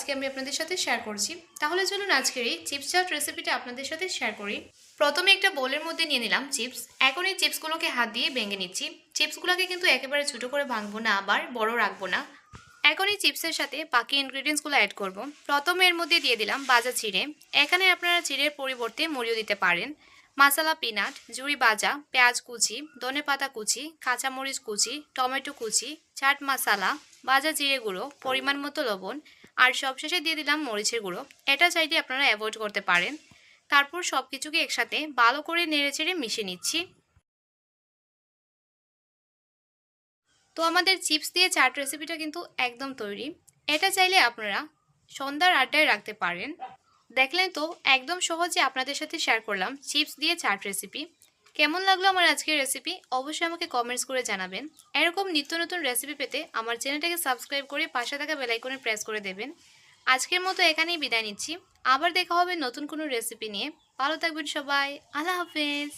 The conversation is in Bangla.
আজকে আমি আপনাদের সাথে শেয়ার করছি। তাহলে চলুন আজকের এই চিপস চাট রেসিপিটা আপনাদের সাথে শেয়ার করি। প্রথমে একটা বোলের মধ্যে নিয়ে নিলাম চিপস। এখন এই চিপসগুলোকে হাত দিয়ে ভেঙে নিচ্ছি। চিপসগুলোকে কিন্তু একেবারে ছোটো করে ভাঙবো না, আবার বড় রাখবো না। এখন এই চিপসের সাথে বাকি ইনগ্রিডিয়েন্টসগুলো অ্যাড করব। প্রথমে এর মধ্যে দিয়ে দিলাম ভাজা চিড়ে। এখানে আপনারা চিড়ের পরিবর্তে মরিও দিতে পারেন। মশলা পিনাট, জুড়ি ভাজা, পেঁয়াজ কুচি, ধনেপাতা কুচি, কাঁচামরিচ কুচি, টমেটো কুচি, চাট মশলা, ভাজা জিরে গুঁড়ো, পরিমাণ মতো লবণ, আর সবশেষে দিয়ে দিলাম মরিচের গুঁড়ো। এটা চাইলে আপনারা অ্যাভয়েড করতে পারেন। তারপর সব কিছুকে একসাথে ভালো করে নেড়েচেড়ে মিশিয়ে নিচ্ছি। তো আমাদের চিপস দিয়ে চাট রেসিপিটা কিন্তু একদম তৈরি। এটা চাইলে আপনারা সন্ধ্যার আড্ডায় রাখতে পারেন। দেখলেন তো, একদম সহজে আপনাদের সাথে শেয়ার করলাম চিপস দিয়ে চাট রেসিপি। কেমন লাগলো আমার আজকের রেসিপি অবশ্যই আমাকে কমেন্টস করে জানাবেন। এরকম নিত্য নতুন রেসিপি পেতে আমার চ্যানেলটাকে সাবস্ক্রাইব করে পাশে থাকা বেল আইকনে প্রেস করে দেবেন। আজকের মতো এখানেই বিদায় নিচ্ছি। আবার দেখা হবে নতুন কোনো রেসিপি নিয়ে। ভালো থাকবেন সবাই। আল্লাহ হাফেজ।